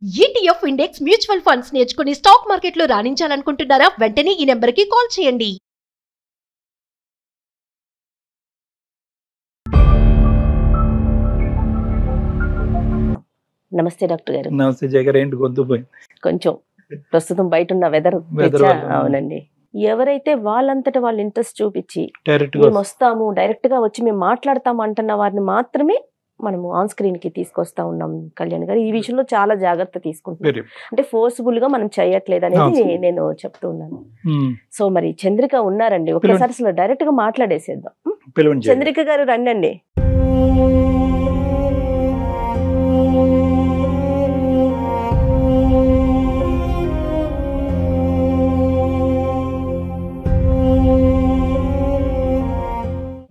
ETF index mutual funds నేర్చుకుని stock మార్కెట్లో రాణించాలనుకుంటున్నారా? వెంటనే ఈ నెంబర్కి కాల్ చేయండి. నమస్తే డాక్టర్ గారు. నమస్తే జయ గారు. ఏంటి గొంతు పోయింది? కొంచెం ప్రస్తుతం బయట ఉన్న వెదర్ అవునండి. ఎవరైతే వాళ్ళంతటా వాళ్ళు ఇంట్రెస్ట్ చూపించి మేము వస్తాము, డైరెక్ట్ గా వచ్చి మేము మాట్లాడతాము అంటున్న వారిని మాత్రమే మనము ఆన్ స్క్రీన్ కి తీసుకొస్తా ఉన్నాం కళ్యాణ్ గారు. ఈ విషయంలో చాలా జాగ్రత్త తీసుకుంటున్నాం. అంటే ఫోర్స్ఫుల్ గా మనం చేయట్లేదు అనేది నేను చెప్తూ ఉన్నాను. సో మరి చంద్రిక ఉన్నారండి, ఒకసారి అసలు డైరెక్ట్ గా మాట్లాడేసేద్దాం. చంద్రిక గారు రండి.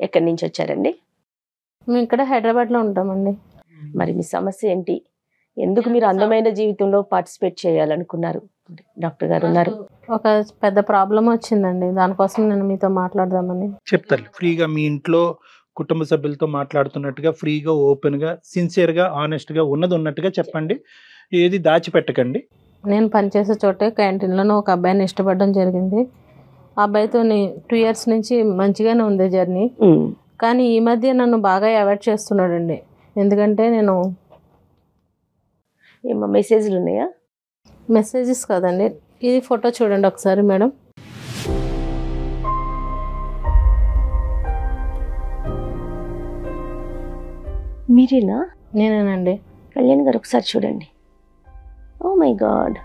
ఎక్కడి నుంచి వచ్చారండి? మేము ఇక్కడ హైదరాబాద్ లో ఉంటామండి. మరి మీ సమస్య ఏంటి? ఎందుకు మీరు అందమైన జీవితంలో పార్టిసిపేట్ చేయాలనుకున్నారు? డాక్టర్ గారు ఉన్నారు. ఒక పెద్ద ప్రాబ్లం వచ్చిందండి, దానికోసం నేను మీతో మాట్లాడదామని. చెప్తారు ఫ్రీగా, మీ ఇంట్లో కుటుంబ సభ్యులతో మాట్లాడుతున్నట్టుగా ఫ్రీగా, ఓపెన్ గా, సిన్సియర్ గా, ఆనెస్ట్ గా ఉన్నది ఉన్నట్టుగా చెప్పండి. ఏది దాచిపెట్టకండి. నేను పనిచేసే చోటే క్యాంటీన్లో ఒక అబ్బాయిని ఇష్టపడడం జరిగింది. ఆ అబ్బాయితో 2 years నుంచి మంచిగానే ఉంది జర్నీ. కానీ ఈ మధ్య నన్ను బాగా అవాయిడ్ చేస్తున్నాడండి. ఎందుకంటే నేను మెసేజ్లు ఉన్నాయా? మెసేజెస్ కాదండి, ఇది ఫోటో చూడండి ఒకసారి మేడం. మీరేనా? నేనేనండి. కళ్యాణ్ గారు ఒకసారి చూడండి. ఓ మై గాడ్,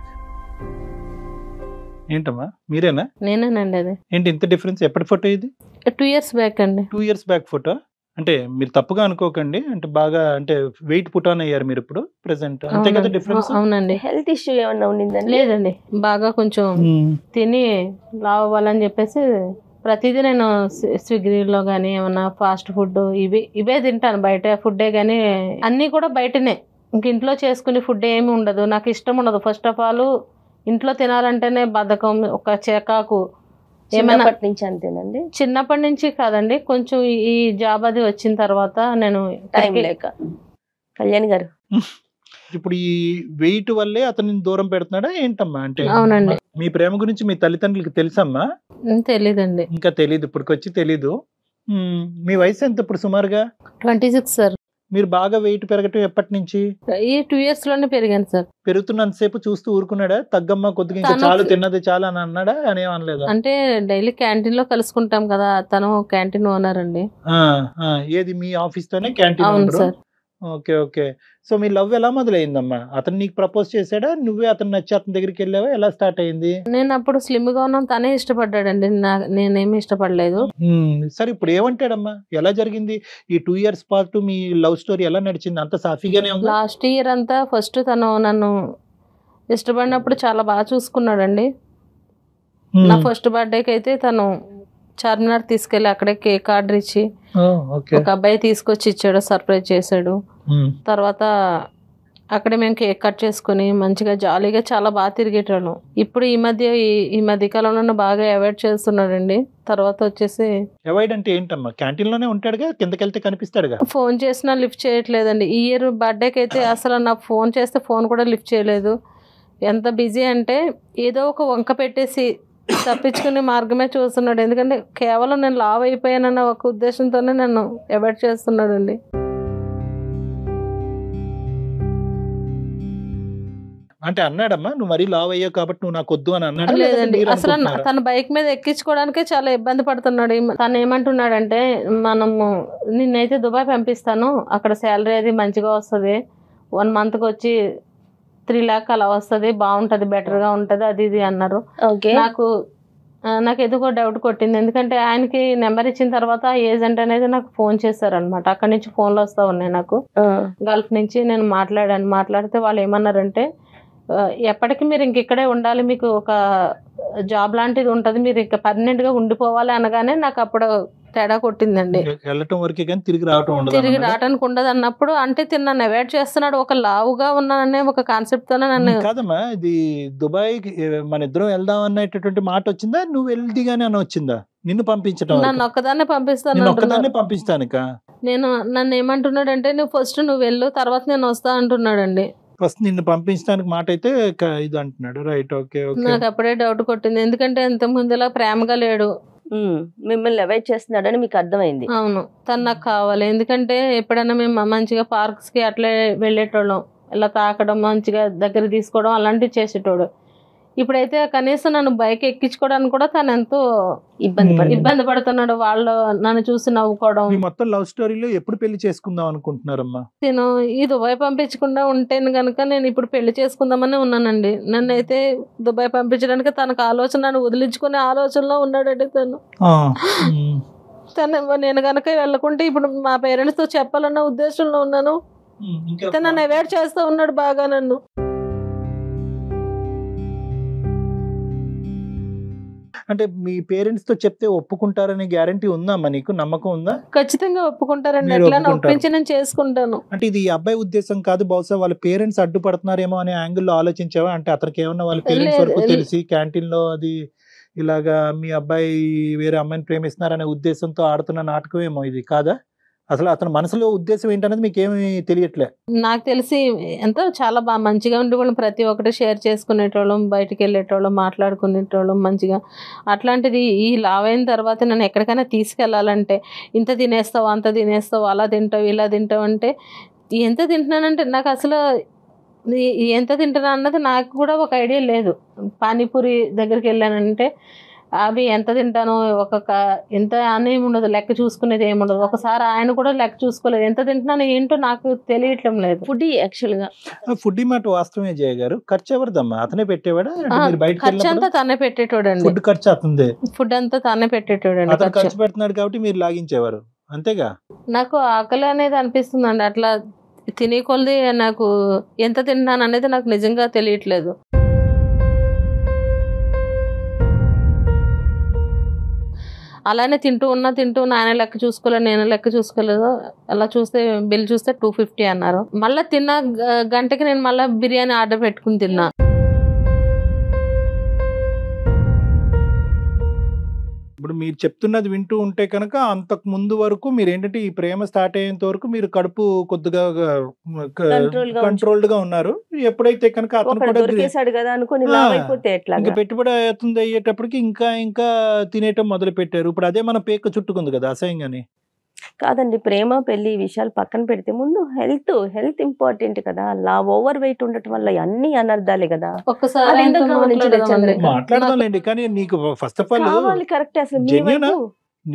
ఏంటమ్మా మీరేనా? నేనేనండి. అది ఏంటి ఇంత డిఫరెన్స్? ఎప్పటి ఫోటో ఇది? 2 years బ్యాక్ అండి. 2 years బ్యాక్ ఫోటో. అంటే మీరు తప్పుగా అనుకోకండి, అంటే బాగా అంటే వెయిట్ పుట్ ఆన్ అయ్యారు మీరు ఇప్పుడు ప్రెసెంట్, అంతే కదా డిఫరెన్స్? అవునండి. హెల్త్ ఇష్యూ ఏమన్నా ఉండిందండి? లేదండి, బాగా కొంచెం తిని లావ్ అవ్వాలని చెప్పేసి ప్రతిదీ నేను స్విగ్గీలో కానీ ఏమన్నా ఫాస్ట్ ఫుడ్ ఇవే తింటాను. బయట ఫుడ్డే కానీ అన్నీ కూడా బయటనే. ఇంక ఇంట్లో చేసుకునే ఫుడ్ ఏమి ఉండదు, నాకు ఇష్టం ఉండదు. ఫస్ట్ ఆఫ్ ఆల్ ఇంట్లో తినాలంటేనే బద్ధకం, ఒక చికాకు. చిన్నప్పటి నుంచి అంతేనండి? చిన్నప్పటి నుంచి కాదండి, కొంచెం ఈ జాబ్ అది వచ్చిన తర్వాత నేను టైం లేక. కళ్యాణ్ గారు, ఇప్పుడు ఈ వెయిట్ వల్లే అతన్ని దూరం పెడుతున్నాడా ఏంటమ్మా? అంటే అవునండి. మీ ప్రేమ గురించి మీ తల్లిదండ్రులకి తెలుసమ్మా? తెలీదండి. ఇంకా తెలీదు, ఇప్పటికొచ్చి తెలీదు. మీ వయసు ఎంత ఇప్పుడు సుమారుగా? 26 సార్. మీరు బాగా వెయిట్ పెరగటం ఎప్పటి నుంచి? ఈ 2 years లోనే పెరిగాను సార్. పెరుగుతున్నంతసేపు చూస్తూ ఊరుకున్నాడా? తగ్గమ్మా కొద్దిగా, ఇంకా చాలు, తిన్నది చాలా అని అన్నాడా? అని అనలేదా? అంటే డైలీ క్యాంటీన్ లో కలుసుకుంటాం కదా, తను క్యాంటీన్ ఓనర్ అండి. ఏది మీ ఆఫీస్ తోనే క్యాంటీన్? అవును సార్. Okay okay. సో మీ లవ్ ఎలా మొదలైందమ్మా? అతను నీకు ప్రపోజ్ చేశాడా, నువ్వే అతను నచ్చి అతని దగ్గరికి వెళ్ళావా? ఎలా స్టార్ట్ అయింది? నేను అప్పుడు స్లిమ్ గా ఉన్నాను, తనే ఇష్టపడ్డాడండి, నేనేమి ఇష్టపడలేదు. సరే ఇప్పుడు ఏమంటాడమ్మా? ఎలా జరిగింది ఈ 2 years పాటు మీ లవ్ స్టోరీ? ఎలా నడిచింది? అంత సాఫీగానే ఉంది? లాస్ట్ ఇయర్ అంతా ఫస్ట్ తను నన్ను ఇష్టపడినప్పుడు చాలా బాగా చూసుకున్నాడండి. నా ఫస్ట్ బర్త్డేకి అయితే తను చార్మినార్ తీసుకెళ్లి అక్కడే కేక్ ఆర్డర్ ఇచ్చి ఒక అబ్బాయి తీసుకొచ్చి ఇచ్చాడు, సర్ప్రైజ్ చేశాడు. తర్వాత అక్కడే మేము కేక్ కట్ చేసుకుని మంచిగా జాలీగా చాలా బాగా తిరిగేటాళ్ళం. ఇప్పుడు ఈ మధ్య కాలంలో బాగా అవాయిడ్ చేస్తున్నాడండి. తర్వాత వచ్చేసి అవాయిడ్ అంటే ఏంటమ్మా? క్యాంటీన్ లోనే ఉంటాడుగా, కిందకెళ్తే కనిపిస్తాడుగా. ఫోన్ చేసినా లిఫ్ట్ చేయట్లేదండి. ఈ ఇయర్ బర్త్డేకి అయితే అసలు నాకు ఫోన్ చేస్తే ఫోన్ కూడా లిఫ్ట్ చేయలేదు. ఎంత బిజీ అంటే ఏదో ఒక వంక పెట్టేసి తప్పించుకునే మార్గమే చూస్తున్నాడు. ఎందుకంటే కేవలం నేను లావ్ అయిపోయానన్న ఒక ఉద్దేశంతోనే నన్ను అవాయిడ్ చేస్తున్నాడండి. అంటే అన్నాడమ్మా నువ్వు మరీ లావ్ అయ్యావు కాబట్టి నువ్వు నాకు వద్దు అని అన్నాడు? లేదండి, అసలు తన బైక్ మీద ఎక్కించుకోవడానికే చాలా ఇబ్బంది పడుతున్నాడు. తను ఏమంటున్నాడంటే, మనము నిన్నైతే దుబాయ్ పంపిస్తాను, అక్కడ శాలరీ అది మంచిగా వస్తుంది, 1 monthకి వచ్చి 3 lakh అలా వస్తుంది, బాగుంటది, బెటర్ గా ఉంటది, అది ఇది అన్నారు. నాకు ఎందుకో డౌట్ కొట్టింది. ఎందుకంటే ఆయనకి నెంబర్ ఇచ్చిన తర్వాత ఏజెంట్ అనేది నాకు ఫోన్ చేశారనమాట. అక్కడి నుంచి ఫోన్లు వస్తా ఉన్నాయి నాకు, గల్ఫ్ నుంచి. నేను మాట్లాడితే వాళ్ళు ఏమన్నారంటే, ఎప్పటికీ మీరు ఇంక ఇక్కడే ఉండాలి, మీకు ఒక జాబ్ లాంటిది ఉంటది, మీరు ఇంకా పర్మనెంట్ గా ఉండిపోవాలి అనగానే నాకు అప్పుడు తేడా కొట్టిందండి. వెళ్ళటం వరకే కానీ తిరిగి రావడానికి ఉండదు అన్నప్పుడు, అంటే నన్ను అవాయిడ్ చేస్తున్నాడు, ఒక లావుగా ఉన్నాననే ఒక కాన్సెప్ట్ తోనే నన్ను. కాదమ్మా, ఇది దుబాయ్ మన ఇద్దరం వెళ్దాం అన్నటువంటి మాట వచ్చిందా, నువ్వు వెళ్దిగానే అని వచ్చిందా? నిన్ను పంపించడం? నన్ను ఒక్కదాన్నే పంపిస్తాను. నన్ను ఏమంటున్నాడంటే, నువ్వు ఫస్ట్ నువ్వు వెళ్ళు, తర్వాత నేను వస్తా అంటున్నాడండి. ఫస్ట్ నిన్ను పంపించడానికి మాట అయితే ఇది అంటున్నాడు. Right, okay okay. నాకు అప్పుడే డౌట్ కొట్టింది, ఎందుకంటే ఇంత ముందులా ప్రేమగా లేడు, మిమ్మల్ని అవాయిడ్ చేస్తున్నాడని మీకు అర్థమైంది. అవును, తను నాకు కావాలి. ఎందుకంటే ఎప్పుడైనా మేము మంచిగా పార్క్స్ కి అట్లే వెళ్ళేటోళ్ళం, ఇలా తాకడం, మంచిగా దగ్గర తీసుకోవడం అలాంటివి చేసేటోడు. ఇప్పుడైతే కనీసం నన్ను బైక్ ఎక్కించుకోవడానికి కూడా తను ఎంతో ఇబ్బంది పడుతున్నాడు. వాళ్ళు నన్ను చూసి నవ్వుకోవడం. మొత్తం లవ్ స్టోరీలో ఎప్పుడు పెళ్లి చేసుకుందాం అనుకుంటున్నారమ్మా? నేను ఈ దుబాయ్ పంపించకుండా ఉంటేను కనుక నేను ఇప్పుడు పెళ్లి చేసుకుందామని ఉన్నానండి. నన్ను అయితే దుబాయ్ పంపించడానికి తనకు ఆలోచన, నన్ను వదిలించుకునే ఆలోచనలో ఉన్నాడండి తను. నేను కనుక వెళ్ళకుంటే ఇప్పుడు మా పేరెంట్స్ తో చెప్పాలన్న ఉద్దేశంలో ఉన్నాను. తను నన్ను అవాయిడ్ చేస్తూ ఉన్నాడు బాగా నన్ను. అంటే మీ పేరెంట్స్ తో చెప్తే ఒప్పుకుంటారనే గ్యారంటీ ఉందమ్మా? నీకు నమ్మకం ఉందా? ఖచ్చితంగా ఒప్పుకుంటారండి. ఎట్లా ఒప్పించి నేను చేసుకుంటాను. అంటే ఇది అబ్బాయి ఉద్దేశం కాదు, బహుశా వాళ్ళ పేరెంట్స్ అడ్డుపడుతున్నారేమో అనే యాంగిల్లో ఆలోచించావా? అంటే అతనికి ఏమన్నా వాళ్ళ పేరెంట్స్ వరకు తెలిసి క్యాంటీన్ లో అది ఇలాగా మీ అబ్బాయి వేరే అమ్మాయిని ప్రేమిస్తున్నారనే ఉద్దేశంతో ఆడుతున్న నాటకం ఏమో ఇది కాదా? అసలు అతని మనసులో ఉద్దేశం ఏంటనేది మీకేమీ తెలియట్లే. నాకు తెలిసి ఎంతో చాలా బాగా మంచిగా ఉండేవాళ్ళం, ప్రతి ఒక్కటి షేర్ చేసుకునేటోళ్ళం, బయటికి వెళ్ళేటోళ్ళం, మాట్లాడుకునేటోళ్ళం మంచిగా. అట్లాంటిది ఈ లావ్ అయిన తర్వాత నన్ను ఎక్కడికైనా తీసుకెళ్ళాలంటే ఇంత తినేస్తావు, అంత తినేస్తావు, అలా తింటావు, ఇలా తింటావు అంటే ఎంత తింటున్నానంటే నాకు అసలు ఎంత తింటున్నా అన్నది నాకు కూడా ఒక ఐడియా లేదు. పానీపూరి దగ్గరికి వెళ్ళానంటే అవి ఎంత తింటానో ఎంత అనేమి ఉండదు, లెక్క చూసుకునేది ఏముండదు. ఒకసారి ఆయన కూడా లెక్క చూసుకోలేదు, ఎంత తింటున్నానో ఏంటో నాకు తెలియట్లం లేదు. ఫుడ్ యాక్చువల్ గా ఫుడ్ మాట వాస్తవమే జయ గారు. ఖర్చు ఎవరిదమ్మా? అతనే పెట్టేవాడా? ఖర్చు అంతా తనే పెట్టేటోడండి. ఫుడ్ ఖర్చు అతనిదే, ఫుడ్ అంతా తనే పెట్టేటోడండి. ఖర్చు పెడుతున్నాడు కాబట్టి మీరు లాగించేవారు అంతేగా. నాకు ఆకలి అనేది అనిపిస్తుందండి, అట్లా తినే కొలది నాకు ఎంత తిన్నాను అనేది నాకు నిజంగా తెలియట్లేదు. అలానే తింటూ ఉన్నా ఆయన లెక్క చూసుకోలేదు, నేను లెక్క చూసుకోలేదు. అలా చూస్తే బిల్ చూస్తే 250 అన్నారు. మళ్ళీ తిన్న గంటకి నేను మళ్ళీ బిర్యానీ ఆర్డర్ పెట్టుకుని తిన్నా. ఇప్పుడు మీరు చెప్తున్నది వింటూ ఉంటే కనుక అంతకు ముందు వరకు మీరు ఏంటంటే ఈ ప్రేమ స్టార్ట్ అయ్యేంత వరకు మీరు కడుపు కొద్దిగా కంట్రోల్డ్ గా ఉన్నారు. ఎప్పుడైతే కనుక అతను ఇంకా పెట్టుబడి అవుతుంది అయ్యేటప్పటికి ఇంకా ఇంకా తినేయటం మొదలు పెట్టారు. ఇప్పుడు అదే మన పేక చుట్టుకుంది కదా అసహ్యంగానే. కాదండి, ప్రేమ పెళ్లి విషయాలు పక్కన పెడితే ముందు హెల్త్ ఇంపార్టెంట్ కదా. ఓవర్ వెయిట్ ఉండటం వల్ల అన్ని అనర్థాలే కదా. మాట్లాడదాంలేండి, కానీ నీకు ఫస్ట్ ఆఫ్ ఆల్ కరెక్ట్. అసలు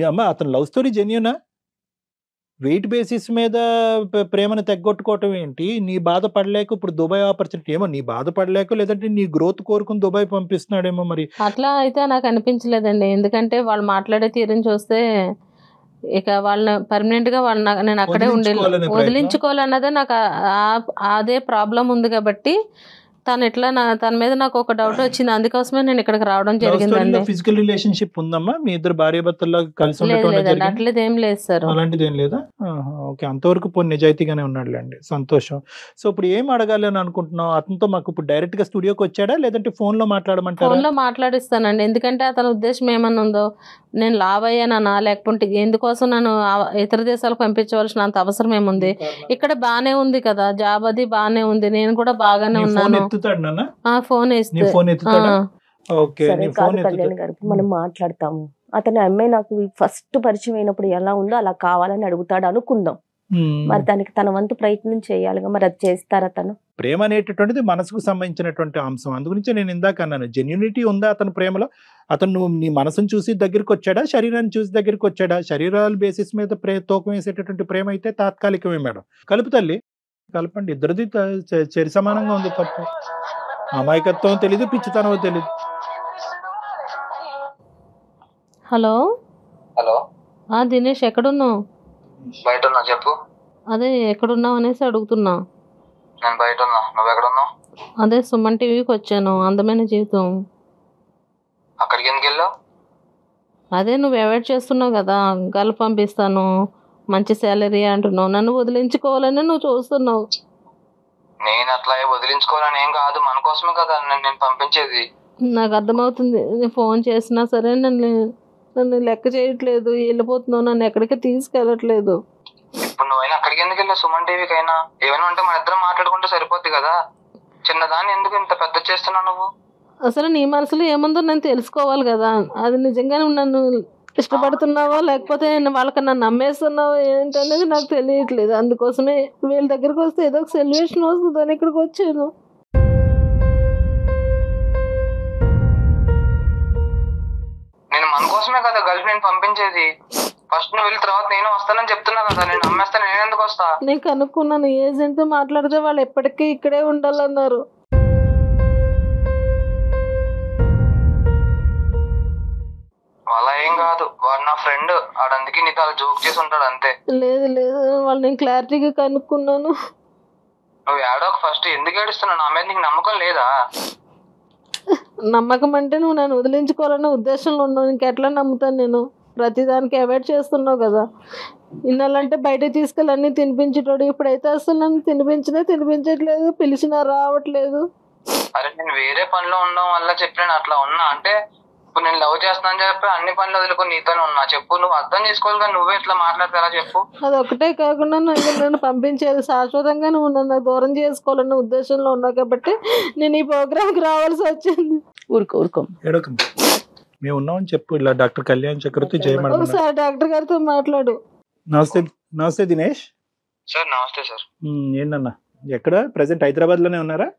అమ్మా అతను లవ్ స్టోరీ జెన్యూనా? వెయిట్ బేసిస్ మీద ప్రేమను తెగ్గొట్టుకోవటం ఏంటి? నీ బాధపడలేక ఇప్పుడు దుబాయ్ ఆపర్చునిటీ ఏమో నీ బాధపడలేక లేదంటే నీ గ్రోత్ కోరుకుని దుబాయ్ పంపిస్తున్నాడేమో. మరి అట్లా అయితే నాకు అనిపించలేదండి, ఎందుకంటే వాళ్ళు మాట్లాడే తీరుని చూస్తే ఇక వాళ్ళని పర్మనెంట్ గా నేను అక్కడే వదిలించుకోవాలన్నదే నాకు అదే ప్రాబ్లం ఉంది. కాబట్టి తన మీద నాకు ఒక డౌట్ వచ్చింది, అందుకోసమే నేను ఇక్కడికి రావడం జరిగిందండి. ఫిజికల్ రిలేషన్షిప్ ఉందమ్మా మీ ఇద్దరు భార్య భర్తల్లో కలిసి ఉండటం? అట్లేదు ఏం లేదు సార్. అలాంటిది ఏం లేదా? ఓకే, అంతవరకు పోనీ నిజాయితీగానే ఉన్నాడులేండి, సంతోషం. సో ఇప్పుడు ఏం అడగాలి అని అనుకుంటున్నావు? అతనితో మాకు ఇప్పుడు డైరెక్ట్ గా స్టూడియోకి వచ్చాడా లేదంటే ఫోన్ లో మాట్లాడమంటారా? ఫోన్ లో మాట్లాడిస్తానండి, ఎందుకంటే అతని ఉద్దేశం ఏమన్నా ఉందో, నేను లావ్ అయ్యానా లేకపోతే ఎందుకోసం నన్ను ఇతర దేశాలకు పంపించవలసిన అంత అవసరం ఏముంది? ఇక్కడ బానే ఉంది కదా, జాబ్ అది బానే ఉంది, నేను కూడా బాగానే ఉన్నాను. ఫోన్ మనం మాట్లాడతాము. అతని అమ్మాయి నాకు ఫస్ట్ పరిచయం అయినప్పుడు ఎలా ఉందో అలా కావాలని అడుగుతాడు అనుకుందాం. మరి దానికి తన వంతు ప్రయత్నం చేయాలిగా. మరి అది చేస్తారా? తను ప్రేమ అనేటటువంటిది మనసుకు సంబంధించినటువంటి అంశం. అందుగురించి నేను ఇందాక అన్నాను, జెన్యూనిటీ ఉందా అతని ప్రేమలో? అతను నీ మనసును చూసి దగ్గరికి వచ్చాడా, శరీరాన్ని చూసి దగ్గరికి వచ్చాడా? శరీరాల బేసిస్ మీద తూకం వేసేటటువంటి ప్రేమ అయితే తాత్కాలికమే మేడం. కలుపు తల్లి, కలపండి, ఇద్దరిది చెరి సమానంగా ఉంది. తప్పు అమాయకత్వం తెలీదు, పిచ్చితనం తెలీదు. హలో దినేష్, ఎక్కడున్నావు? బయట ఉన్నా, చెప్పు. అదే ఎక్కడున్నావు అనేసి అడుగుతున్నా. నేను బయట ఉన్నా, నువ్వు ఎక్కడున్నావు? అదే సుమన్ టీవీకి వచ్చాను, అందమైన జీవితం. అక్కడికి ఎందుకు వెళ్ళావు? అదే నువ్వు అవాయిడ్ చేస్తున్నావు కదా, గల్ఫ్ పంపిస్తాను, మంచి శాలరీ అంటున్నావు, నన్ను వదిలించుకోవాలని నువ్వు చూస్తున్నావు. నేను అట్లా వదిలించుకోవాలని ఏం కాదు, మన కోసమే కదా నేను పంపించేది. నాకు అర్థమవుతుంది, నేను ఫోన్ చేసినా సరే నన్ను లెక్క చేయట్లేదు, వెళ్ళిపోతున్నావు, నన్ను ఎక్కడికి తీసుకెళ్ళట్లేదు. ఇప్పుడు నువ్వైనా అక్కడికి ఎందుకు వెళ్ళావు? సుమన్ టీవీకి అయినా ఏమైనా ఉంటే మన ఇద్దరం మాట్లాడుకుంటే సరిపోద్ది కదా. చిన్నదాన్ని ఎందుకు ఇంత పెద్ద చేస్తున్నావు నువ్వు? అసలు నీ మనసులో ఏముందో నేను తెలుసుకోవాలి కదా. అది నిజంగా నువ్వు నన్ను ఇష్టపడుతున్నావో లేకపోతే వాళ్ళకి నన్ను నమ్మేస్తున్నావో ఏంటనేది నాకు తెలియట్లేదు. అందుకోసమే వీళ్ళ దగ్గరకు వస్తే ఏదో ఒక సొల్యూషన్ వస్తుందని ఇక్కడికి వచ్చాను. నేను మన కోసమే కదా గర్ల్ ఫ్రెండ్ పంపించేది. ఫస్ట్ నువ్వు వెళ్ళిన తర్వాత నేను వస్తానని చెప్తున్నా కదా. నేను నమ్మేస్తాను, నేను ఎందుకు వస్తా? నేను కనుక్కున్నాను, ఏజెంట్తో మాట్లాడితే వాళ్ళు ఎప్పటికీ ఇక్కడే ఉండాలన్నారు. అలా ఏం కాదు, వాడు నా ఫ్రెండ్, వాడు అందుకే నీతో అలా జోక్ చేసి ఉంటాడు అంతే. లేదు లేదు, వాళ్ళు నేను క్లారిటీగా కనుక్కున్నాను. నువ్వు ఏడోక ఫస్ట్. ఎందుకు ఏడుస్తున్నావు? నా మీద నీకు నమ్మకం లేదా? నమ్మకం అంటే నువ్వు నన్ను వదిలించుకోవాలన్న ఉద్దేశంలో ఉన్నావు. ఇంకెట్లా నమ్ముతాను నేను? ప్రతిదానికి అవాయిడ్ చేస్తున్నావు కదా. ఇన్నాళ్ళంటే బయట తీసుకెళ్ళి అన్నీ తినిపించేటోడు, ఇప్పుడైతే అసలు నన్ను తినిపించట్లేదు, పిలిచినా రావట్లేదు. అరే నేను వేరే పనిలో ఉండడం వల్ల చెప్పి నేను అట్లా ఉన్నా. అంటే ఇప్పుడు నేను లవ్ చేస్తానని చెప్పి అన్ని పనులు వదులుకొని నీతోనే ఉన్నా. చెప్పు, నువ్వు అర్థం చేసుకోవాలి కానీ నువ్వే ఇట్లా మాట్లాడతారా చెప్పు? అది ఒకటే కాకుండా నన్ను పంపించేది శాశ్వతంగా నువ్వు నన్ను దూరం చేసుకోవాలన్న ఉద్దేశంలో ఉన్నావు కాబట్టి నేను ఈ ప్రోగ్రామ్కి రావాల్సి వచ్చింది. ఊరుకో మేము ఉన్నామని చెప్పు. ఇలా డాక్టర్ కళ్యాణ్ చక్రవర్తి జయమేడం. ఒకసారి డాక్టర్ గారితో మాట్లాడు. నమస్తే దినేష్. సార్ నమస్తే సార్. ఏంటన్నా ఎక్కడ ప్రెసెంట్ హైదరాబాద్ లోనే ఉన్నారా?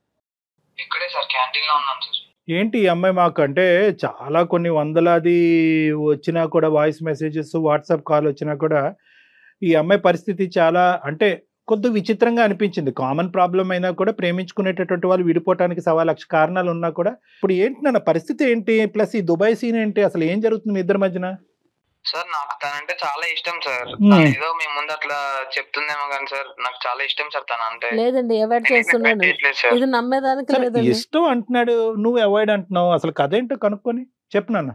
ఇక్కడే సార్, క్యాంటీన్ లో ఉన్నాను సార్. ఏంటి ఈ అమ్మాయి మాకు అంటే చాలా కొన్ని వందలాది వచ్చినా కూడా వాయిస్ మెసేజెస్ వాట్సాప్ కాల్ వచ్చినా కూడా ఈ అమ్మాయి పరిస్థితి చాలా అంటే కొద్దిగా విచిత్రంగా అనిపించింది. కామన్ ప్రాబ్లం అయినా కూడా ప్రేమించుకునేటటువంటి వాళ్ళు విడిపోవటానికి 1,00,000 కారణాలు ఉన్నా కూడా ఇప్పుడు ఏంటి నా పరిస్థితి ఏంటి? ప్లస్ ఈ దుబాయ్ సీన్ ఏంటి? అసలు ఏం జరుగుతుంది మీ ఇద్దరి మధ్యన? సార్ నాకు తనంటే చాలా ఇష్టం సార్. ఏదో మీ ముందు అట్లా చెప్తుందేమో కానీ సార్ నాకు చాలా ఇష్టం సార్ తన అంటే. లేదండి, అవాయిడ్ చేస్తున్నాను. ఇది నమ్మేదానికి లేదండి. ఇష్టం అంటున్నాడు, నువ్వు అవాయిడ్ అంటున్నావు. అసలు కథ ఏంటో కనుక్కొని చెప్పు నాన్న.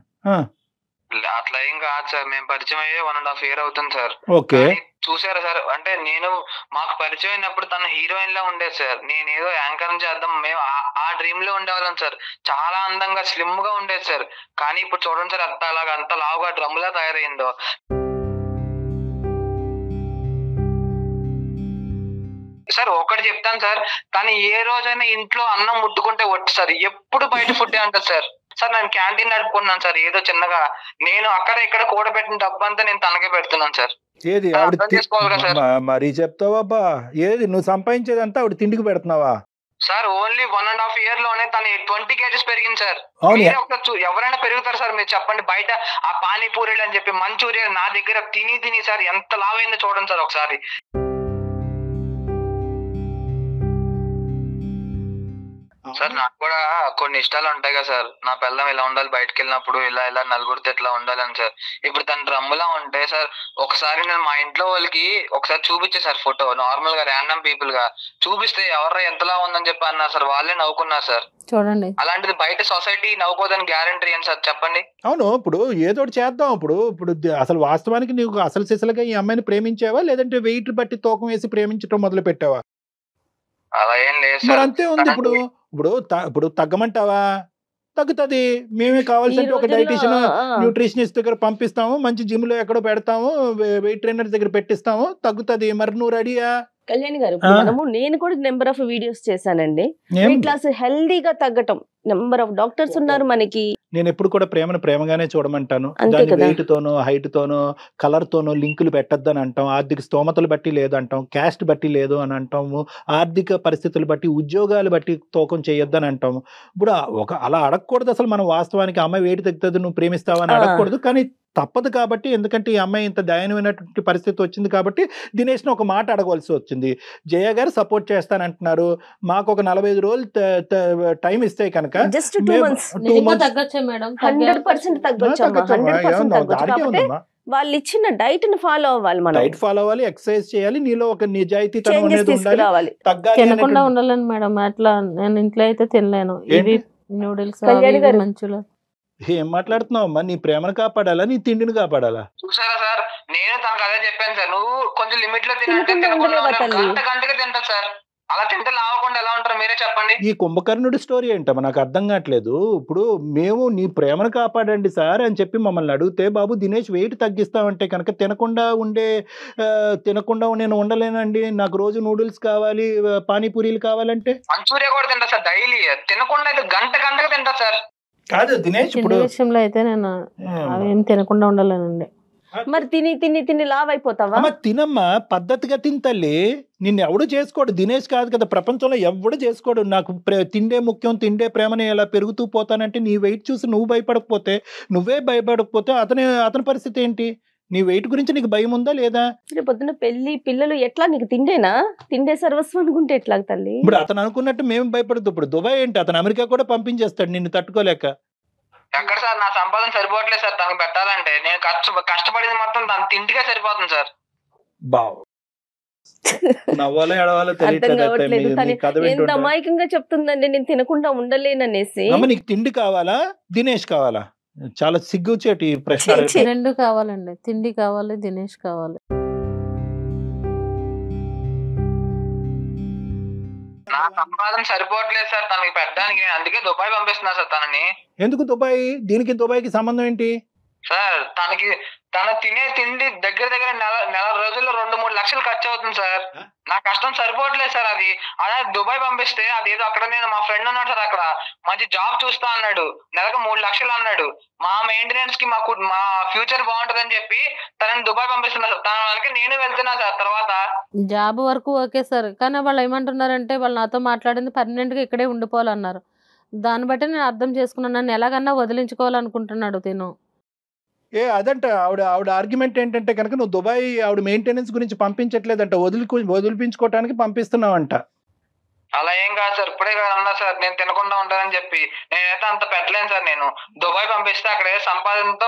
అట్లా ఏం కాదు సార్, మేము పరిచయం అయ్యే 1.5 year అవుతుంది సార్. ఓకే, చూసారా సార్, అంటే నేను మాకు పరిచయం అయినప్పుడు తన హీరోయిన్ లా ఉండేది సార్. నేను ఏదో యాంకర్ చేద్దాం మేము ఆ డ్రీమ్ లో ఉండేవాళ్ళం సార్. చాలా అందంగా స్లిమ్ గా ఉండేది సార్. కానీ ఇప్పుడు చూడండి సార్, అంత లావుగా డ్రమ్లా తయారైందో. సార్ ఒకటి చెప్తాను సార్, తను ఏ రోజైనా ఇంట్లో అన్నం ముట్టుకుంటే ఒట్టి సార్, ఎప్పుడు బయట ఫుడ్ అంటారు సార్. సార్ నేను క్యాంటీన్ నడుపుకున్నాను సార్ ఏదో చిన్నగా. నేను అక్కడ ఇక్కడ కూడబెట్టిన డబ్బు అంతా నేను తనకే పెడుతున్నాను సార్. ఏది మరీ చెప్తావా? ఏది నువ్వు సంపాదించేదంతా ఆవిడ తిండికి పెడుతున్నావా? సార్ ఓన్లీ 1.5 year లోనే తను 20 kgs పెరిగింది సార్. ఎవరైనా పెరుగుతారు సార్ మీరు చెప్పండి? బయట ఆ పానీపూరీలు అని చెప్పి మంచూరియా నా దగ్గర తిని సార్ ఎంత లావైందో చూడండి సార్ ఒకసారి. సార్ నాకు కూడా కొన్ని ఇష్టాలు ఉంటాయి కదా సార్. నా పిల్లం ఇలా ఉండాలి, బయటకు వెళ్ళినప్పుడు ఇలా నలుగురితో ఎట్లా ఉండాలని సార్. ఇప్పుడు తన డ్రమ్ములా ఉంటే సార్ ఒకసారి నేను మా ఇంట్లో వాళ్ళకి ఒకసారి చూపించే సార్ ఫోటో, నార్మల్ గా ర్యాండమ్ పీపుల్ గా చూపిస్తే ఎవరు ఎంతలా ఉందని చెప్పి అన్నారు సార్. వాళ్ళే నవ్వుకున్నారు సార్. చూడండి, అలాంటిది బయట సొసైటీ నవ్వుకోదని గ్యారంటీ ఏంటి సార్ చెప్పండి? అవును, ఇప్పుడు ఏదో చేద్దాం. ఇప్పుడు అసలు వాస్తవానికి నీకు అసలు సిసలుగా ఈ అమ్మాయిని ప్రేమించావా లేదంటే వెయిట్ బట్టి తూకం వేసి ప్రేమించడం మొదలు పెట్టావా? అలా ఏం లేదు సార్. అంతే ఉంది. ఇప్పుడు తగ్గమంటావా? తగ్గుతుంది. మేమే కావాల్సింటే ఒక డైటీషియన్ న్యూట్రిషనిస్ట్ దగ్గర పంపిస్తాము, మంచి జిమ్ లో ఎక్కడో పెడతాము, వెయిట్ ట్రైనర్ దగ్గర పెట్టిస్తాము, తగ్గుతుంది. మరి నువ్వు రెడీయా? కళ్యాణ్ గారు, నేను కూడా నెంబర్ ఆఫ్ వీడియోస్ చేశానండి. వెయిట్ లాస్ హెల్దీగా తగ్గటం, నెంబర్ ఆఫ్ డాక్టర్స్ ఉన్నారు మనకి. నేను ఎప్పుడు కూడా ప్రేమను ప్రేమగానే చూడమంటాను. దాని వెయిట్ తోనో హైట్ తోనో కలర్ తోనో లింకులు పెట్టద్దని అంటాం. ఆర్థిక స్తోమతలు బట్టి లేదంటాం, క్యాస్ట్ బట్టి లేదు అని అంటాము, ఆర్థిక పరిస్థితులు బట్టి ఉద్యోగాలు బట్టి తూకం చేయొద్దని అంటాము. ఇప్పుడు అలా అడగకూడదు. అసలు మనం వాస్తవానికి అమ్మాయి వెయిట్ తగ్గుతుంది నువ్వు ప్రేమిస్తావా అని అడగకూడదు. కానీ తప్పదు కాబట్టి, ఎందుకంటే ఈ అమ్మాయి ఇంత దయనమైనటువంటి పరిస్థితి వచ్చింది కాబట్టి దినేష్ని ఒక మాట అడగవలసి వచ్చింది. జయ గారు సపోర్ట్ చేస్తానంటున్నారు, మాకు ఒక 45 రోజులు టైం ఇస్తే కనుక జస్ట్ 2 months తగ్గొచ్చా మేడం? 100% తగ్గొచ్చు. వాళ్ళు ఇచ్చిన డైట్ ని ఫాలో అవ్వాలి, మనం డైట్ ఫాలో అవ్వాలి, ఎక్సర్సైజ్ చేయాలి, నీలో ఒక నిజాయితీతనం అనేది ఉండాలి. తినకుండా ఉండాలని మేడం. అట్లా నేను ఇంట్లో అయితే తినలేను. ఇది నూడిల్స్ మంచులు. ఏం మాట్లాడుతున్నావు అమ్మా? నీ ప్రేమను కాపాడాలా, నీ తిండిని కాపాడాలా? చూసారా సార్, నేను తనకు అదే చెప్పాను సార్. నువ్వు కొంచెం లిమిట్ లో తినంటే గంటగా తింటా సార్. అలా తింటే లావకుండా ఎలా ఉంటారు మీరే చెప్పండి. ఈ కుంభకర్ణుడి స్టోరీ ఏంటమ్మా నాకు అర్థం కావట్లేదు. ఇప్పుడు మేము నీ ప్రేమను కాపాడండి సార్ అని చెప్పి మమ్మల్ని అడిగితే బాబు దినేష్ వెయిట్ తగ్గిస్తామంటే కనుక తినకుండా నేను ఉండలేనండి, నాకు రోజు నూడిల్స్ కావాలి, పానీపూరీలు కావాలంటే. మంచూరియా కూడా తింటా సార్ డైలీ, తినకుండా అయితే గంటగా తింటా సార్. కాదు దినేష్, చిన్న ఇప్పుడు విషయంలో అయితే నేను అవేం తినకుండా ఉండలేనండి. మరి తిని లావ్ అయిపోతావా? అమ్మ తినమ్మా, పద్ధతిగా తింతల్లి. నిన్ను ఎవడు చేసుకోడు, దినేష్ కాదు కదా, ప్రపంచంలో ఎవడు చేసుకోడు. నాకు తిండే ముఖ్యం, తిండే ప్రేమని ఎలా పెరుగుతూ పోతానంటే నీ వెయిట్ చూసి నువ్వు నువ్వే భయపడకపోతే అతని పరిస్థితి ఏంటి? నీ వెయిట్ గురించి నీకు భయం ఉందా లేదా? పొద్దున పెళ్లి పిల్లలు ఎట్లా నీకు తిండే సర్వస్వం అనుకుంటే ఎట్లా తల్లి? ఇప్పుడు అతను అనుకున్నట్టు మేము భయపడదు. ఇప్పుడు దుబాయ్ ఏంటి, అతను అమెరికా కూడా పంపించేస్తాడు నిన్ను తట్టుకోలేక. ఎక్కడ సార్ నా సంపాదన సరిపోవట్లేదు సార్ తనకు పెట్టాలంటే. నేను కష్టపడింది మొత్తం తన తిండికే సరిపోతుంది సార్. బావ్ నవ్వాలో ఎడవాలో అర్థం కావట్లేదు. తెలియదు. ఎంత అమాయకంగా చెప్తుందండి నేను తినకుండా ఉండలేననేసి. నీకు తిండి కావాలా దినేష్ కావాలా? చాలా సిగ్గుచేటి ప్రశ్న. రెండు కావాలండి, తిండి కావాలి, దినేష్ కావాలి. నా సంపాదన సరిపోవట్లేదు సార్ తనకి పెట్టడానికి, నేను అందుకే దుబాయ్ పంపిస్తున్నా సార్ తనని. ఎందుకు దుబాయ్? దీనికి దుబాయ్కి సంబంధం ఏంటి సార్? తన తినే తిండి దగ్గర నెల రోజుల్లో 2-3 లక్షలు ఖర్చు అవుతుంది సార్. నా కష్టం సరిపోవట్లేదు సార్. అది అలా దుబాయ్ పంపిస్తే అదేదో అక్కడ నేను మా ఫ్రెండ్ ఉన్నాడు సార్, అక్కడ మంచి జాబ్ చూస్తా అన్నాడు, నెలకు 3 లక్షలు అన్నాడు. మా మెయింటెనెన్స్ కి మా ఫ్యూచర్ బాగుంటదని చెప్పి తనని దుబాయ్ పంపిస్తున్నా సార్. తన వాళ్ళకి నేను వెళ్తున్నా సార్. తర్వాత జాబ్ వరకు ఓకే సార్, కానీ వాళ్ళు ఏమంటున్నారంటే వాళ్ళు నాతో మాట్లాడింది పర్మనెంట్ గా ఇక్కడే ఉండిపోవాలన్నారు. దాన్ని బట్టి నేను అర్థం చేసుకున్నాను, నన్ను ఎలాగన్నా వదిలించుకోవాలనుకుంటున్నాడు తిను. అదంట ఆవిడ ఆర్గ్యుమెంట్ ఏంటంటే కనుక నువ్వు దుబాయ్ ఆవిడ మెయింటెనెన్స్ గురించి పంపించట్లేదంట, వదిలిపించుకోవటానికి పంపిస్తున్నావంట. అలా ఏం కాదు సార్, ఇప్పుడే అన్నా సార్ నేను తినకుండా ఉంటానని చెప్పి. నేనైతే అంత పెట్టలేను సార్. నేను దుబాయ్ పంపిస్తే అక్కడ సంపాదనతో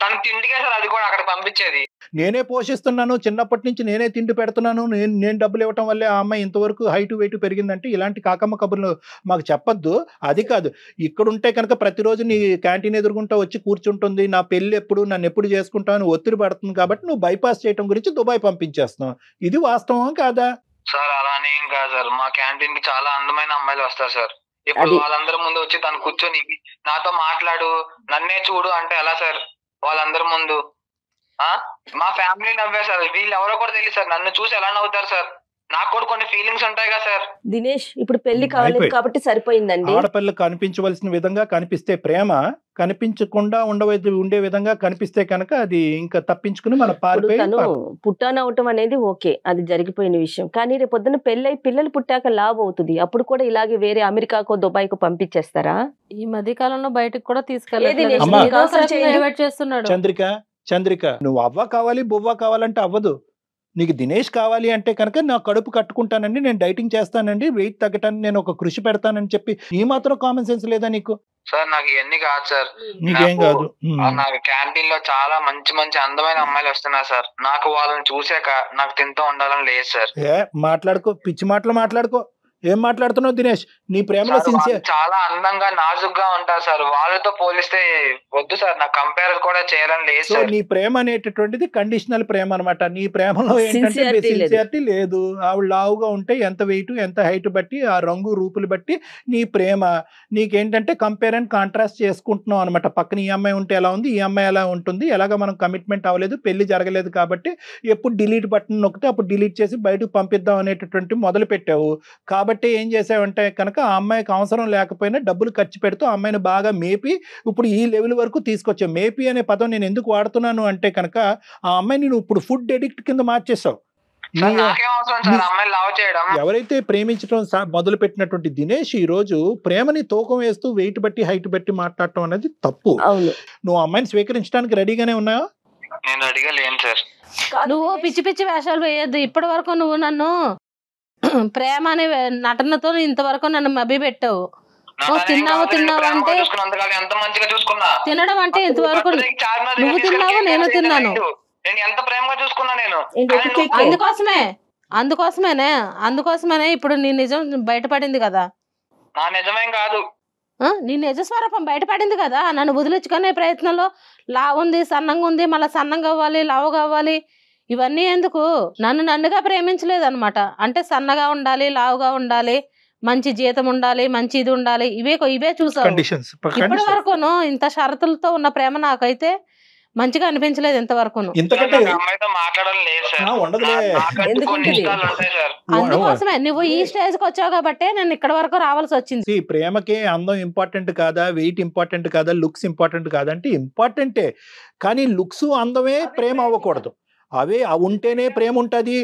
తన తిండికే సార్ అది కూడా అక్కడ పంపించేది. నేనే పోషిస్తున్నాను, చిన్నప్పటి నుంచి నేనే తిండి పెడుతున్నాను, నేను డబ్బులు ఇవ్వటం వల్లే ఆ అమ్మాయి ఇంతవరకు హైట్ వెయిట్ పెరిగిందంటే ఇలాంటి కాకమ్మ కబుర్లు మాకు చెప్పొద్దు. అది కాదు, ఇక్కడ ఉంటే కనుక ప్రతిరోజు నీ క్యాంటీన్ ఎదురుగుంటా వచ్చి కూర్చుంటుంది, నా పెళ్ళి ఎప్పుడు, నన్ను ఎప్పుడు చేసుకుంటావు ఒత్తిడి పడుతుంది కాబట్టి నువ్వు బైపాస్ చేయడం గురించి దుబాయ్ పంపించేస్తున్నావు. ఇది వాస్తవం కాదా సార్? అలానే ఏం కాదు సార్, మా క్యాంటీన్ కి చాలా అందమైన అమ్మాయిలు వస్తారు సార్. ఇప్పుడు వాళ్ళందరి ముందు వచ్చి తను కూర్చొని నాతో మాట్లాడు, నన్నే చూడు అంటే ఎలా సార్? వాళ్ళందరి ముందు మా ఫ్యామిలీ నవ్వే సార్. వీళ్ళు ఎవరో కూడా తెలియదు సార్, నన్ను చూసి ఎలా నవ్వుతారు సార్? నాకు కూడా కొన్ని ఫీలింగ్స్ ఉంటాయి కదా సార్. దినేష్ ఇప్పుడు పెళ్లి కాలేదు కాబట్టి సరిపోయిందండి. ఆడపిల్లలు కనిపించవలసిన విధంగా కనిపిస్తే ప్రేమ, కనిపించకుండా ఉండే విధంగా కనిపిస్తే కనుక అది ఇంకా తప్పించుకుని మన పుట్టానవటం అనేది ఓకే, అది జరిగిపోయిన విషయం. కానీ రేపు పొద్దున్న పెళ్ళై పిల్లలు పుట్టాక లాభం అవుతుంది, అప్పుడు కూడా ఇలాగే వేరే అమెరికాకో దుబాయ్కో పంపించేస్తారా? ఈ మధ్య కాలంలో బయటకు కూడా తీసుకెళ్ళి చేస్తున్నాడు. చంద్రిక నువ్వు అవ్వ కావాలి బువ్వ కావాలంటే అవ్వదు. నీకు దినేష్ కావాలి అంటే కనుక నా కడుపు కట్టుకుంటానండి, నేను డైటింగ్ చేస్తానండి, వెయిట్ తగ్గటానికి నేను ఒక కృషి పెడతానని చెప్పి ఈ మాత్రం కామన్ సెన్స్ లేదా నీకు? సార్ నాకు ఇవన్నీ కాదు సార్, నీకేం కాదు. నాకు క్యాంటీన్ లో చాలా మంచి మంచి అందమైన అమ్మాయిలు వస్తున్నారు సార్. నాకు వాళ్ళని చూసాక నాకు తింటూ ఉండాలని లేదు సార్. మాట్లాడుకో, పిచ్చి మాటలు మాట్లాడుకో. ఏం మాట్లాడుతున్నావు దినేష్? నీ ప్రేమలో చాలా అందంగా నాజుగ్గా ఉంటారు సార్, వాళ్ళతో పోలిస్తే వద్దు సార్, నాకు కంపేర్ కూడా చేయాలని లేదు సార్. నీ ప్రేమ అనేటటువంటిది కండిషనల్ ప్రేమ అనమాట. నీ ప్రేమలో ఏంటంటే సిన్సియారిటీ లేదు. ఆవిడ లావుగా ఉంటే ఎంత వెయిట్ ఎంత హైట్ బట్టి ఆ రంగు రూపులు బట్టి నీ ప్రేమ. నీకేంటంటే కంపేర్ అండ్ కాంట్రాస్ట్ చేసుకుంటున్నావు అనమాట. పక్కన ఈ అమ్మాయి ఉంటే ఎలా ఉంది, ఈ అమ్మాయి ఎలా ఉంటుంది, ఎలాగ మనం కమిట్మెంట్ అవ్వలేదు, పెళ్లి జరగలేదు కాబట్టి ఎప్పుడు డిలీట్ బటన్ నొక్కితే అప్పుడు డిలీట్ చేసి బయటకు పంపిద్దాం అనేటటువంటి మొదలు పెట్టావు. కాబట్టి ఏం చేసావంటే కనుక ఆ అమ్మాయికి అవసరం లేకపోయినా డబ్బులు ఖర్చు పెడుతూ ఆ అమ్మాయిని బాగా మేపి ఇప్పుడు ఈ లెవెల్ వరకు తీసుకొచ్చావు. మేపి అనే పదం నేను ఎందుకు వాడుతున్నాను అంటే కనుక ఆ అమ్మాయిని నువ్వు ఇప్పుడు ఫుడ్ ఎడిక్ట్ కింద మార్చేసావు. ఎవరైతే ప్రేమించడం మొదలు పెట్టినటువంటి దినేష్ ఈ రోజు ప్రేమని తూకం వేస్తూ వెయిట్ బట్టి హైట్ బట్టి మాట్లాడటం అనేది తప్పు. నువ్వు అమ్మాయిని స్వీకరించడానికి రెడీగానే ఉన్నావా? నేను రెడీగా లేను సార్. నువ్వు పిచ్చి పిచ్చి వేషాలు వేయద్దు. ఇప్పటి వరకు నువ్వు నన్ను ప్రేమ అనే నటనతో ఇంతవరకు నన్ను మభ్య పెట్టావు. తిన్నావు అంటే తినడం అంటే ఇంతవరకు నువ్వు తిన్నావు, నేను తిన్నాను. అందుకోసమేనే ఇప్పుడు నీ నిజం బయటపడింది కదా. నిజమేం కాదు, నీ నిజ స్వరూపం బయటపడింది కదా. నన్ను వదిలించుకునే ప్రయత్నంలో లావు ఉంది, సన్నంగా ఉంది, మళ్ళీ సన్నంగా అవ్వాలి, లావు కావాలి, ఇవన్నీ ఎందుకు? నన్నుగా ప్రేమించలేదు అనమాట. అంటే సన్నగా ఉండాలి, లావుగా ఉండాలి, మంచి జీతం ఉండాలి, మంచి ఇది ఉండాలి, ఇవే చూసావు. ఇప్పటి వరకును ఇంత షరతులతో ఉన్న ప్రేమ నాకైతే మంచిగా అనిపించలేదు ఇంతవరకు. అందుకోసమే నువ్వు ఈ స్టేజ్ కి వచ్చావు కాబట్టి నేను ఇక్కడ వరకు రావాల్సి వచ్చింది. ప్రేమకి అందం ఇంపార్టెంట్ కాదా, వెయిట్ ఇంపార్టెంట్ కాదా, లుక్స్ ఇంపార్టెంట్ కాదా అంటే ఇంపార్టెంటే. కానీ లుక్స్ అందమే ప్రేమ అవ్వకూడదు. అవే ఉంటేనే ప్రేమ ఉంటుంది.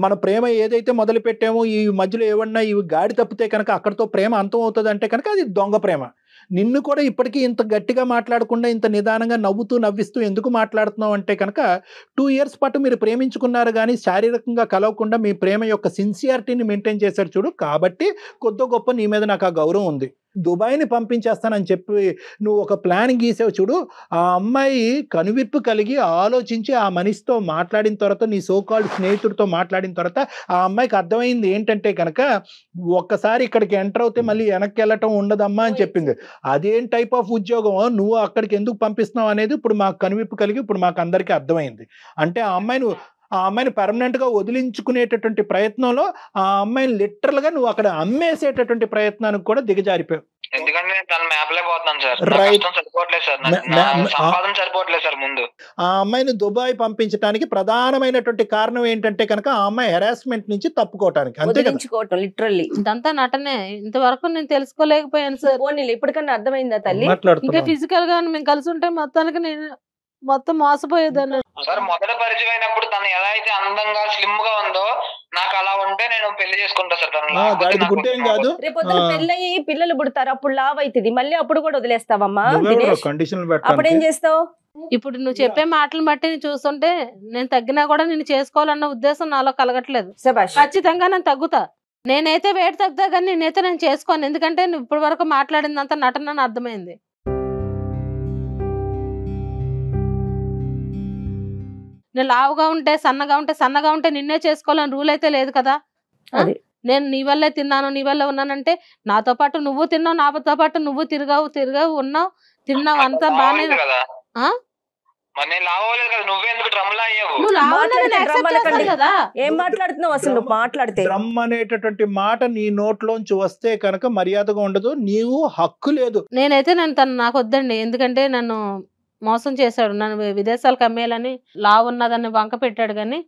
మన ప్రేమ ఏదైతే మొదలు పెట్టామో ఈ మధ్యలో ఏమన్నా ఇవి గాడి తప్పితే కనుక అక్కడితో ప్రేమ అంతం అవుతుంది అంటే కనుక అది దొంగ ప్రేమ. నిన్ను కూడా ఇప్పటికీ ఇంత గట్టిగా మాట్లాడకుండా ఇంత నిదానంగా నవ్విస్తూ ఎందుకు మాట్లాడుతున్నావు అంటే కనుక 2 years పాటు మీరు ప్రేమించుకున్నారు కానీ శారీరకంగా కలవకుండా మీ ప్రేమ యొక్క సిన్సియారిటీని మెయింటైన్ చేశారు చూడు. కాబట్టి కొద్ది గొప్ప నీ మీద నాకు ఆ గౌరవం ఉంది. దుబాయ్ని పంపించేస్తానని చెప్పి నువ్వు ఒక ప్లాన్ గీసావు చూడు. ఆ అమ్మాయి కనువిప్పు కలిగి ఆలోచించి ఆ మనిషితో మాట్లాడిన తర్వాత, నీ సోకాల్డ్ స్నేహితుడితో మాట్లాడిన తర్వాత ఆ అమ్మాయికి అర్థమైంది ఏంటంటే కనుక ఒక్కసారి ఇక్కడికి ఎంటర్ అవుతే మళ్ళీ వెనక్కి వెళ్ళటం ఉండదమ్మా అని చెప్పింది. అదేం టైప్ ఆఫ్ ఉద్యోగం, నువ్వు అక్కడికి ఎందుకు పంపిస్తున్నావు అనేది ఇప్పుడు మాకు కనువిప్పు కలిగి ఇప్పుడు మాకు అందరికీ అర్థమైంది. అంటే ఆ అమ్మాయిని పర్మనెంట్ గా వదిలించుకునేటటువంటి ప్రయత్నంలో ఆ అమ్మాయిని లిటరల్ గా నువ్వు అక్కడ అమ్మేసేటటువంటి ప్రయత్నానికి కూడా దిగజారిపోయావు. ఎందుకంటే తన మ్యాప్లే పోతున్నాను సార్, సరిపోవట్లేదు సార్, సంపాదన సరిపోవట్లేదు సార్. ముందు ఆ అమ్మాయిని దుబాయ్ పంపించడానికి ప్రధానమైనటువంటి కారణం ఏంటంటే కనుక ఆ అమ్మాయి హెరాస్మెంట్ నుంచి తప్పుకోవటానికి, అంతే కదా. లిటరల్లీ ఇదంతా నటనే. ఇంతవరకు నేను తెలుసుకోలేకపోయాను సార్. ఇప్పటికన్నా అర్థమైందా తల్లి? ఇంకా ఫిజికల్ గా మేము కలిసి ఉంటే మొత్తానికి నేను మొత్తం మోసపోయేదాన్ని సార్. మొదట పరిచయం అయినప్పుడు తను ఎలా అయితే అందంగా స్లిమ్ గా ఉందో నాకు అలా ఉంటే నేను పెళ్లి చేసుకుంటా సార్. రేపు పెళ్ళయి పిల్లలు పుడతారు, అప్పుడు లావ్ అవుతుంది, మళ్ళీ అప్పుడు కూడా వదిలేస్తావమ్మా? అప్పుడు ఏం చేస్తావు? ఇప్పుడు నువ్వు చెప్పే మాటలు బట్టి చూస్తుంటే నేను తగ్గినా కూడా నేను చేసుకోవాలన్న ఉద్దేశం నాలో కలగట్లేదు. ఖచ్చితంగా నేను తగ్గుతా. నేనైతే వెయిట్ తగ్గుతా కానీ నేను చేసుకోను. ఎందుకంటే నువ్వు ఇప్పటి వరకు మాట్లాడిందంతా నటన అర్థమైంది. నేను లావుగా ఉంటే సన్నగా ఉంటే నిన్నే చేసుకోవాలని రూల్ అయితే లేదు కదా. నేను నీ వల్లే తిన్నాను, నీ వల్ల ఉన్నానంటే నాతో పాటు నువ్వు తిన్నావు, నాతో పాటు నువ్వు తిరిగావు ఉన్నావు అంతా బానే. ఏం మాట్లాడుతున్నావు అసలు? నువ్వు మాట్లాడితే డ్రమ్ అనేటటువంటి మాట నీ నోట్లోంచి వస్తే కనుక మర్యాదగా ఉండదు, నీవు హక్కు లేదు. నేనైతే తను నాకు వద్దండి. ఎందుకంటే నన్ను మోసం చేశాడు, నన్ను విదేశాలకు అమ్మేయాలని లావు ఉన్నదాన్ని వంక పెట్టాడు. కానీ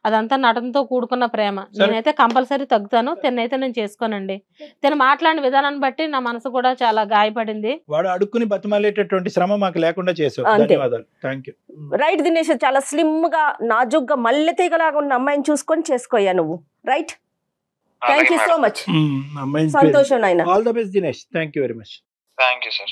అదంతా నటనతో కూడుకున్న ప్రేమ. నేనైతే కంపల్సరీ తగ్గుతాను. తినైతే నేను చేసుకోనండి. తిన మాట్లాడిన విధానాన్ని బట్టి నా మనసు కూడా చాలా గాయపడింది. వాడు అడుక్కుని బతిమాలేటటువంటి శ్రమ మాకు లేకుండా చేసావు. ధన్యవాదాలు. థాంక్యూ. రైట్ దినేష్, చాలా స్లిమ్ గా నాజుగ్గా మల్లెతీగలాగా ఉన్న అమ్మాయిని చూసుకొని చేసుకోయా నువ్వు. Right, thank you so much. సంతోషం నాయన. All the best Dinesh. Thank you very much.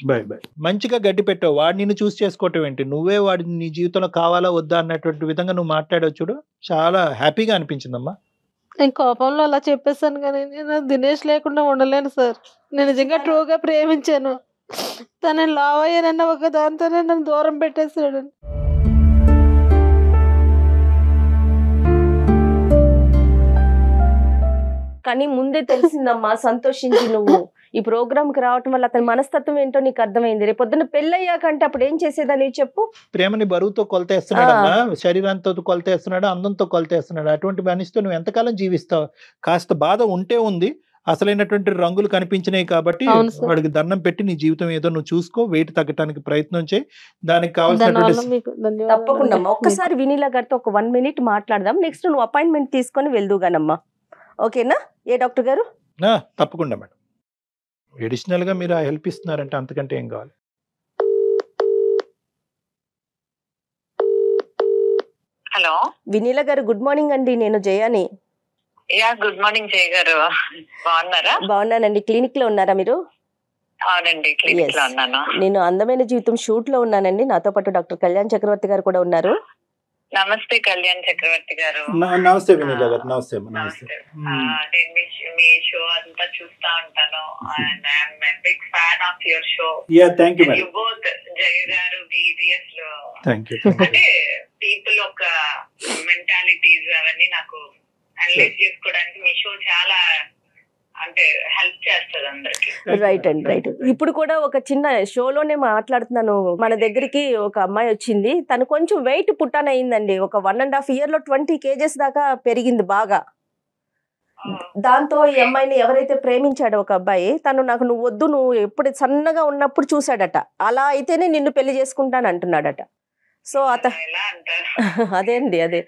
By. మంచిగా గడ్డి పెట్టావు. వాడు నిన్ను చూస్ చేసుకోవటం ఏంటి? నువ్వే వాడి నీ జీవితంలో కావాలా వద్దా అన్నటువంటి విధంగా నువ్వు మాట్లాడావు చూడు, చాలా హ్యాపీగా అనిపించిందమ్మా. నేను కోపంలో అలా చెప్పేసాను కానీ నేను దినేష్ లేకుండా ఉండలేను సార్. నేను నిజంగా ట్రూగా ప్రేమించాను. తను లావ్ అయ్యానన్న ఒక దాంతోనే నన్ను దూరం పెట్టేశాడు. కానీ ముందే తెలిసిందమ్మా, సంతోషించి నువ్వు ఈ ప్రోగ్రామ్ కి రావటం వల్ల అతని మనస్తత్వం ఏంటో నీకు అర్థమైంది. రేపు పొద్దున్న పెళ్ళయ్యాకంటే అప్పుడు ఏం చేసేదని చెప్పు. ప్రేమని బరువుతో కొలతేస్తున్నాడు, శరీరంతో కొలతేస్తున్నాడు, అందంతో కొలతేస్తున్నాడు. అటువంటి మనిషితో నువ్వు ఎంతకాలం జీవిస్తావు? కాస్త బాధ ఉంటే ఉంది, అసలైనటువంటి రంగులు కనిపించినాయి కాబట్టి వాడికి దండం పెట్టి నీ జీవితం ఏదో నువ్వు చూసుకో, వెయిట్ తగ్గడానికి ప్రయత్నం చేయి. దానికి కావాల్సిన తప్పకుండా ఒక్కసారి వినీలా గారితో ఒక 1 minute మాట్లాడదాం. నెక్స్ట్ నువ్వు అపాయింట్మెంట్ తీసుకొని వెళ్దుగానమ్మా, ఓకేనా? ఏ డాక్టర్ గారు? తప్పకుండా మేడం. అడిషనల్ గా మీరు హెల్ప్ ఇస్తున్నారంటే అంతకంటే ఏం కావాలి? హలో వినీలా గారు, గుడ్ మార్నింగ్ అండి. నేను జయాని. గుడ్ మార్నింగ్ జయ గారు, బాగున్నారా? బాగున్నానండి. క్లినిక్ లో ఉన్నారా మీరు? అవునండి, క్లినిక్ లో ఉన్నాను. నేను అందమైన జీవితం షూట్ లో ఉన్నానండి. నాతో పాటు డాక్టర్ కళ్యాణ్ చక్రవర్తి గారు కూడా ఉన్నారు. నమస్తే కళ్యాణ్ చక్రవర్తి గారు. నమస్తే వినీలా గారు. నమస్తే. మీ షో అంతా చూస్తా ఉంటాను. And I'm big fan of your show. Thank you madam. You both Jaya గారు VBS లో థాంక్యూ. అంటే పీపుల్ ఒక మెంటాలిటీస్ అవన్నీ నాకు అనలైజ్ చేసుకోవడానికి మీ షో చాలా అంటే హెల్ప్ చేస్తుంది అందరికి. రైట్ అండి, రైట్. ఇప్పుడు కూడా ఒక చిన్న షోలోనే మాట్లాడుతున్నాను, మన దగ్గరికి ఒక అమ్మాయి వచ్చింది, తను కొంచెం వెయిట్ పుట్టాన్ అయిందండి, ఒక 1.5 year లో 20 kgs దాకా పెరిగింది బాగా. దాంతో ఈ అమ్మాయిని ఎవరైతే ప్రేమించాడో ఒక అబ్బాయి, తను నాకు నువ్వు వద్దు, నువ్వు ఎప్పుడు సన్నగా ఉన్నప్పుడు చూసాడట, అలా అయితేనే నిన్ను పెళ్లి చేసుకుంటాను అంటున్నాడట. సో అదే అండి, అదే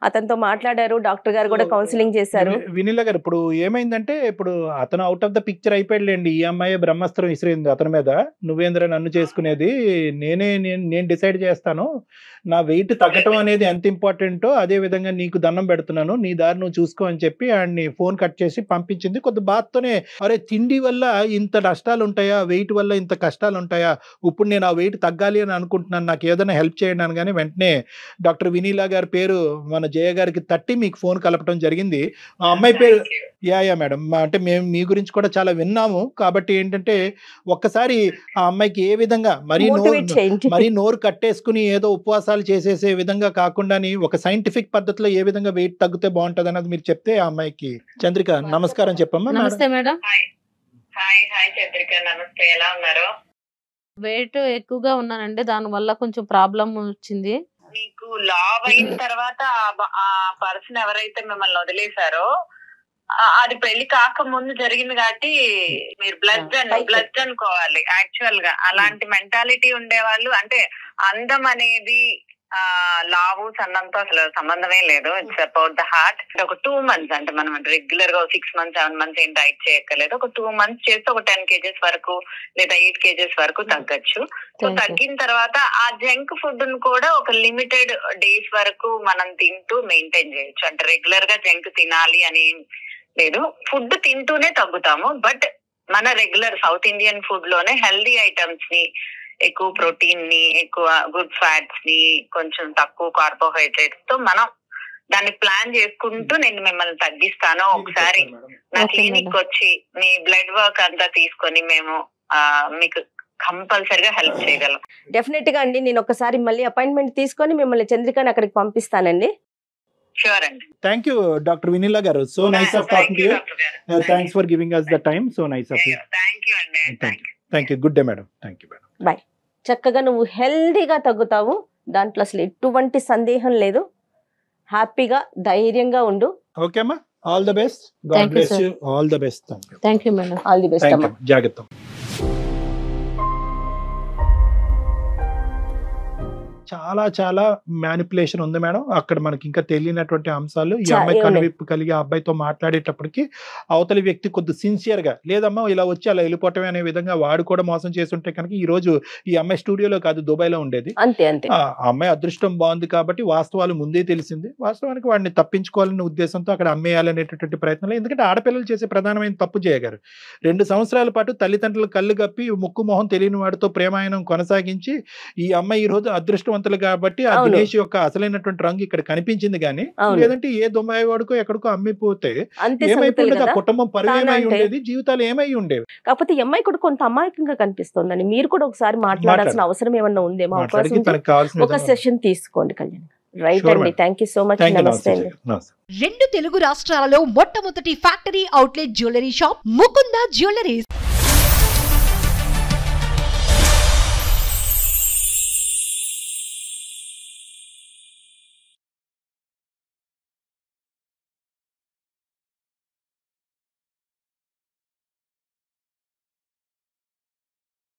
అతనితో మాట్లాడారు, డాక్టర్ గారు కూడా కౌన్సిలింగ్ చేశారు. వినీలా గారు, ఇప్పుడు ఏమైందంటే ఇప్పుడు అతను అవుట్ ఆఫ్ ద పిక్చర్ అయిపోయాడులేండి. ఈ అమ్మాయి బ్రహ్మాస్త్రం విసిరింది అతని మీద, నువ్వేంద్ర నన్ను చేసుకునేది, నేను డిసైడ్ చేస్తాను, నా వెయిట్ తగ్గటం అనేది ఎంత ఇంపార్టెంటో అదే విధంగా నీకు దండం పెడుతున్నాను, నీ దారి నువ్వు చూసుకో అని చెప్పి ఆయన్ని ఫోన్ కట్ చేసి పంపించింది. కొద్ది బాధతోనే, అరే తిండి వల్ల ఇంత నష్టాలు ఉంటాయా, వెయిట్ వల్ల ఇంత కష్టాలు ఉంటాయా, ఇప్పుడు నేను ఆ వెయిట్ తగ్గాలి అని అనుకుంటున్నాను, నాకు ఏదైనా హెల్ప్ చేయండి అనగానే వెంటనే డాక్టర్ వినీలా గారి పేరు మన జయ గారికి తట్టి మీకు ఫోన్ కలపడం జరిగింది. ఆ అమ్మాయి పేరు యా మేడం, అంటే మేము మీ గురించి కూడా చాలా విన్నాము, కాబట్టి ఏంటంటే ఒక్కసారి ఆ అమ్మాయికి ఏ విధంగా మరీ నోరు కట్టేసుకుని ఏదో ఉపవాసాలు చేసేసే విధంగా కాకుండా ఒక సైంటిఫిక్ పద్ధతిలో ఏ విధంగా వెయిట్ తగ్గితే బాగుంటది అన్నది మీరు చెప్తే ఆ అమ్మాయికి. చంద్రిక నమస్కారం చెప్పమ్మా. నమస్తే మేడం. హాయ్ చంద్రిక, నమస్తే, ఎలా ఉన్నారు? వెయిట్ ఎక్కువగా ఉన్నానండి, దాని వల్ల కొంచెం ప్రాబ్లం వచ్చింది. మీకు లావ్ అయిన తర్వాత ఆ పర్సన్ ఎవరైతే మిమ్మల్ని వదిలేశారో అది పెళ్లి కాక ముందు జరిగింది కాబట్టి మీరు బ్లడ్ అనుకోవాలి. యాక్చువల్ గా అలాంటి మెంటాలిటీ ఉండేవాళ్ళు, అంటే అందం అనేది లావు సన్నంతో అసలు సంబంధమే లేదు. It's about the heart. ఒక 2 months, అంటే మనం రెగ్యులర్ గా 6 months 7 months ఏం డైట్ చేయక్కర్లేదు. ఒక 2 months చేస్తే ఒక 10 kgs వరకు లేదా 8 kgs వరకు తగ్గచ్చు. సో తగ్గిన తర్వాత ఆ జంక్ ఫుడ్ ను కూడా ఒక లిమిటెడ్ డేస్ వరకు మనం తింటూ మెయింటైన్ చేయొచ్చు. అంటే రెగ్యులర్ గా జంక్ తినాలి అని లేదు, ఫుడ్ తింటూనే తగ్గుతాము. బట్ మన రెగ్యులర్ సౌత్ ఇండియన్ ఫుడ్ లోనే హెల్దీ ఐటమ్స్ ని, ఎక్కువ ప్రోటీన్ ని, ఎక్కువ గుడ్ ఫ్యాట్స్ ని, కొంచెం తక్కువ కార్బోహైడ్రేట్స్ తో మనం దాన్ని ప్లాన్ చేసుకుంటూ నేను మిమ్మల్ని తగ్గిస్తాను. ఒకసారి నా క్లినిక్ వచ్చి మీ బ్లడ్ వర్క్ అంతా తీసుకొని మేము మీకు కంపల్సరిగా హెల్ప్ చేయగలం. డెఫినెట్ గా అండి, నేను ఒకసారి మళ్ళీ అపాయింట్మెంట్ తీసుకొని మిమ్మల్ని చంద్రికని అక్కడికి పంపిస్తానండి. Sure అండి. Thank you, Dr. Vinila garu. So nice of talking to you. Thanks for giving us the time. So nice of you. Thank you అండి. Thank you. Good day, madam. Thank you, madam. Bye. చక్కగా నువ్వు హెల్దీగా తగ్గుతావు, దాంట్లో అసలు ఎటువంటి సందేహం లేదు. హ్యాపీగా ధైర్యంగా ఉండు. Okay అమ్మా, all the best. God bless you. All the best. Thank you madam. All the best అమ్మా. జాగ్రత్త. చాలా చాలా మ్యానిపులేషన్ ఉంది మేడం అక్కడ, మనకి ఇంకా తెలియనటువంటి అంశాలు. ఈ అమ్మాయి కనువిప్పు కలిగి ఆ అబ్బాయితో మాట్లాడేటప్పటికి అవతలి వ్యక్తి కొద్ది సిన్సియర్ గా, లేదమ్మా ఇలా వచ్చి అలా వెళ్ళిపోవటమే అనే విధంగా వాడు కూడా మోసం చేస్తుంటే కనుక ఈ రోజు ఈ అమ్మాయి స్టూడియోలో కాదు దుబాయ్లో ఉండేది. అంతే అంతే. ఆ అమ్మాయి అదృష్టం బాగుంది కాబట్టి వాస్తవాలు ముందే తెలిసింది. వాస్తవానికి వాడిని తప్పించుకోవాలనే ఉద్దేశంతో అక్కడ అమ్మేయాలనేటటువంటి ప్రయత్నంలో, ఎందుకంటే ఆడపిల్లలు చేసే ప్రధానమైన తప్పు చేయగారు 2 సంవత్సరాల పాటు తల్లిదండ్రులు కళ్ళు గప్పి ముక్కు మొహం తెలియని వాడితో ప్రేమాయణం కొనసాగించి ఈ అమ్మాయి ఈ రోజు అదృష్టం కాబట్టి ఆ దినేష్ యొక్క అసలైనటువంటి రంగు ఇక్కడ కనిపించింది కానీ, లేదంటే ఏ దొంబాయి వాడుకో ఎక్కడికో అమ్మిపోతే ఏమైపోయింది, ఆ కుటుంబం పరువేమై ఉండేది, జీవితాలు ఏమై ఉండేవి. కాకపోతే ఈ అమ్మాయి కూడా కొంత అమాయకంగా కనిపిస్తుందని మీరు కూడా ఒకసారి మాట్లాడాల్సిన అవసరం ఏమన్నా ఉందేమో. ఒక సెషన్ తీసుకోండి కళ్యాణ్. రైట్ అండి, థ్యాంక్ యూ సో మచ్. నమస్తే అండి. 2 తెలుగు రాష్ట్రాలలో మొట్టమొదటి factory outlet jewellery shop Mukunda jewelleries.